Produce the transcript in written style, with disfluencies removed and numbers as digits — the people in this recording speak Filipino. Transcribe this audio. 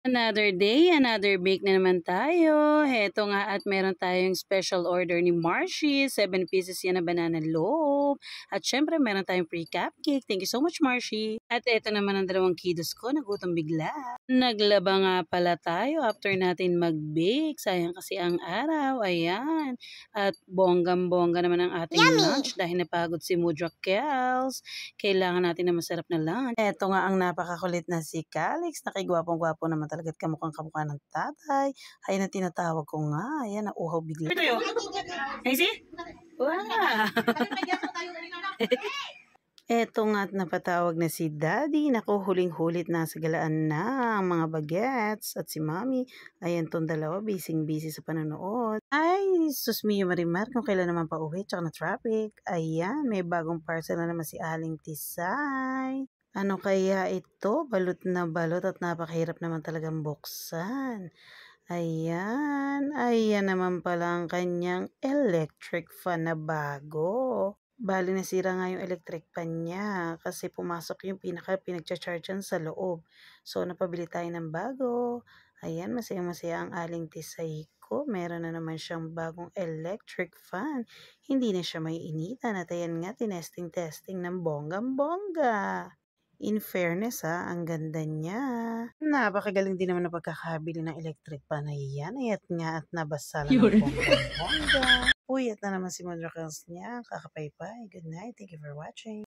Another day, another bake na naman tayo. Heto nga at meron tayong special order ni Marcy. 7 pieces yan na banana loaf. At syempre meron tayong free cupcake. Thank you so much, Marcy. At eto naman ang dalawang kiddos ko. Nagutom bigla. Naglaba nga pala tayo after natin mag-bake. Sayang kasi ang araw. Ayan. At bonggam-bongga naman ang ating lunch dahil napagod si Mudra Kels. Kailangan natin na masarap na lunch. Eto nga ang napakakulit na si Calix. Nakigwapong-gwapo naman talaga at kamukhang kamukha ng tatay. Ay na tinatawag ko nga. Ayan, nauuhaw bigla. Ito yun. Ay, see? Wow! Eto nga at napatawag na si Daddy. Naku, huling-hulit na sa galaan na ang mga bagets. At si Mommy, ayan tong dalawa, busy-busy sa panonood. Ay, sus mio marimar kung kailan naman pa uwi, tsaka na traffic. Ayan, may bagong parcel na naman si Aling Tisay. Ano kaya ito? Balot na balot at napakahirap naman talagang buksan. Ayan, ayan naman pala ang kanyang electric fan na bago. Bali nasira nga yung electric fan niya kasi pumasok yung pinagcha-chargean sa loob. So napabili tayo ng bago. Ayan, masaya-masaya ang Aling Tisay ko. Meron na naman siyang bagong electric fan. Hindi na siya may initan at ayan nga, tinesting-testing ng bonggang-bongga. In fairness ang ganda niya. Napakagaling din naman na pagkakabili ng electric pan na yan. Ayat nga at nabasa lang ng bonggang-bongga. Uy, at na naman si Mudra Kels niya. Kakapaypay. Good night. Thank you for watching.